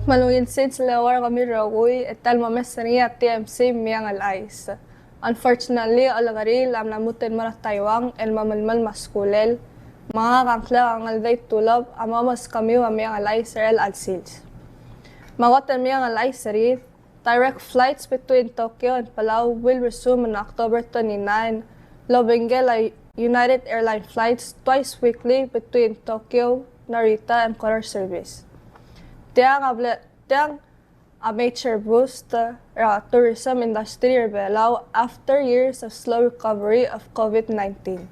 Malungilsid sa lawar kami rawoy at talmamesariya TMC Meang el Chais. Unfortunately, alagari lam namutin marat Taiwan el mamalmal maskulel. Mga kangkla ang Ngeldei Tulop amamas kami wa Meang el Chais el alsils. Magot el Meang el Chais sarit, direct flights between Tokyo and Palau will resume on October 29. Lobengel United Airline flights twice weekly between Tokyo, Narita, and Qatar service. Tiang a major boost tourism industry in Palau after years of slow recovery of COVID-19.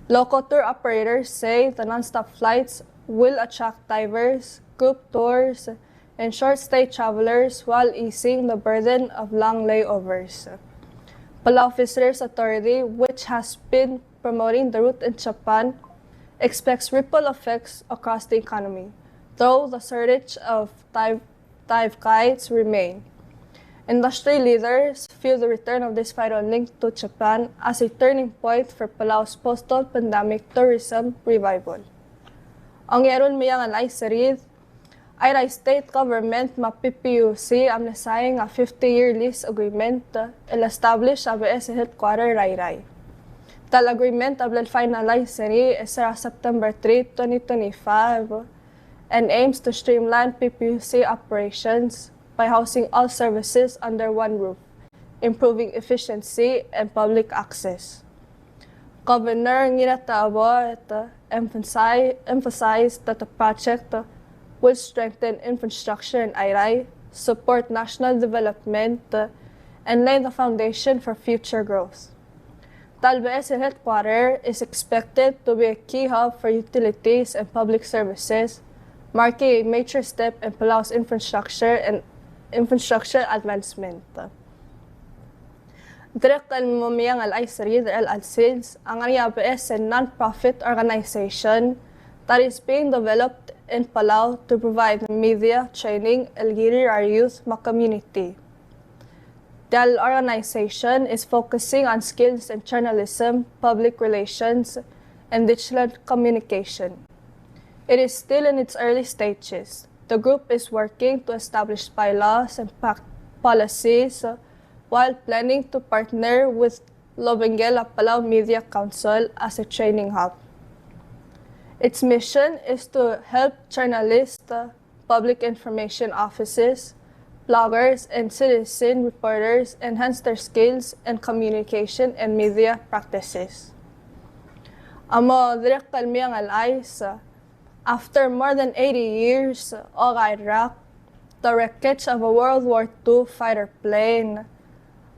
Local tour operators say the non-stop flights will attract divers, group tours, and short-stay travelers while easing the burden of long layovers. Palau Visitors Authority, which has been promoting the route in Japan, expects ripple effects across the economy, though the shortage of dive guides remain. Industry leaders view the return of this vital link to Japan as a turning point for Palau's post-pandemic tourism revival. Ang yaron Meang el Chais sarid, ay the state government mapipiusi ang nasayang a 50-year lease agreement el-establish ang BS headquarter Rai. Tal agreement will finalize sari sa September 3, 2025 and aims to streamline PPUC operations by housing all services under one roof, improving efficiency and public access. Governor Ngeldei emphasized that the project will strengthen infrastructure in Iray, support national development, and lay the foundation for future growth. Talbes headquarters is expected to be a key hub for utilities and public services, marking a major step in Palau's infrastructure advancement. Direct Meang el Chais el alsils, ang ABS a non-profit organization that is being developed in Palau to provide media training and gear our youth community. The organization is focusing on skills in journalism, public relations, and digital communication. It is still in its early stages. The group is working to establish bylaws and policies while planning to partner with Lobengel Palau Media Council as a training hub. Its mission is to help journalists, public information offices, bloggers, and citizen reporters enhance their skills in communication and media practices. Amo direct Meang el Chais, after more than 80 years of Iraq, the wreckage of a World War II fighter plane,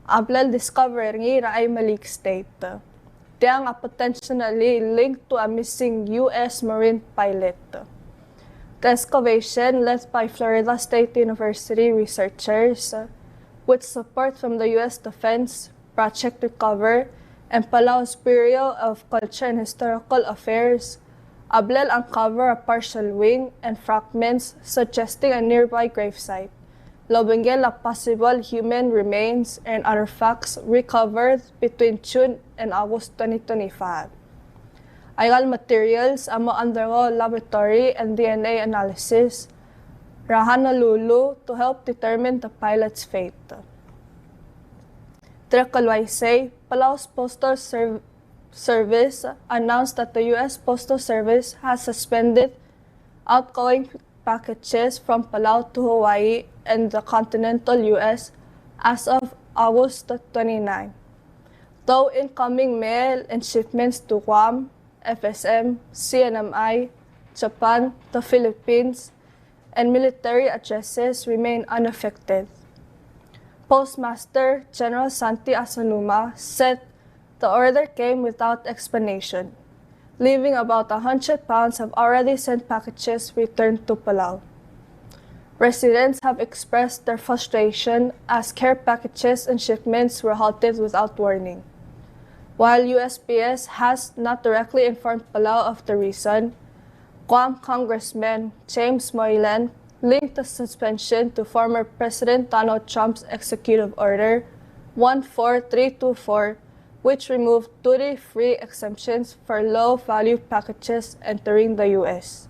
ablal discovery ay Malik State. Tiang potentially linked to a missing U.S. Marine pilot. The excavation led by Florida State University researchers, with support from the U.S. Defense, Project Recover, and Palau's Bureau of Culture and Historical Affairs, ablal uncover a partial wing and fragments suggesting a nearby gravesite. Lobengel a possible human remains and artifacts recovered between June and August 2025. Iral materials amo undergo laboratory and DNA analysis rahan nalulu to help determine the pilot's fate. Trekalwaisay, Palau's Postal Service announced that the U.S. Postal Service has suspended outgoing packages from Palau to Hawaii and the continental U.S. as of August 29. Though incoming mail and shipments to Guam, FSM, CNMI, Japan, the Philippines, and military addresses remain unaffected. Postmaster General Santi Asanuma said the order came without explanation, leaving about 100 pounds of already sent packages returned to Palau. Residents have expressed their frustration as care packages and shipments were halted without warning. While USPS has not directly informed Palau of the reason, Guam Congressman James Moylan linked the suspension to former President Donald Trump's Executive Order 14324, which removed duty-free exemptions for low-value packages entering the U.S.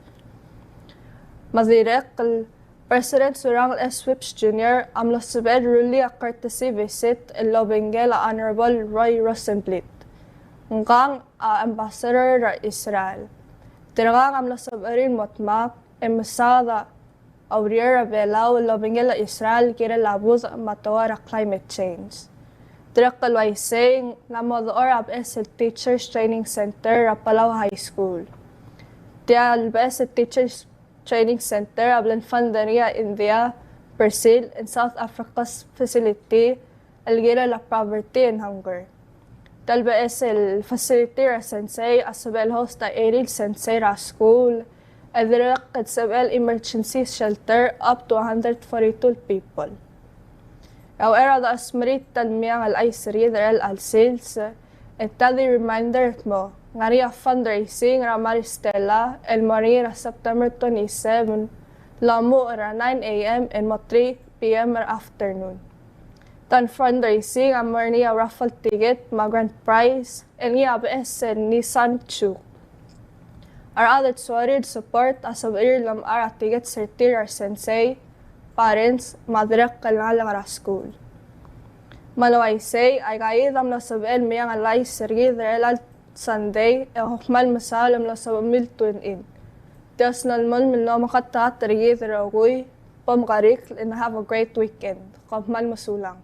Madirek President Surang S. Whips Jr. amlosabed really a courtesy visit in Lobengel Honorable Roy Rosenblit, ngang ambassador ra Israel. Tinagang amlosaberin motmak emasada aurier Palau Lobengel Israel kira labuz matoa ra climate change. Direktalway saying na modor ab es Teachers Training Center ra Palau High School. Tial bes Teachers Training Center of Lanfandaria, India, Brazil, and South Africa's facility, Algira la Poverty and Hunger. Talba es el facility ra sensei asabel host na Eril Sensei ra school, and direct at sabel emergency shelter up to 142 people. However, the asmarit tan Meang el Chais al sales, and tali reminder mo, ngaria fundraising ra Maristela el Marira September 27, lamu ra 9 a.m. and mo 3 p.m. ra afternoon. Tan fundraising ang Maria raffle ticket, grand prize, and iabes and Nissan Chu. Our other solid support as of lam ara ticket sertir our sensei, parents, madrek kalang ra school. Malaway say, ay kaidam na sabel Meang el Chais Sunday, hukmal masalam na sa pamil in. Tias nalmal milo makatat rigi daragoy, pamkarik, and have a great weekend. Kapmal masulang.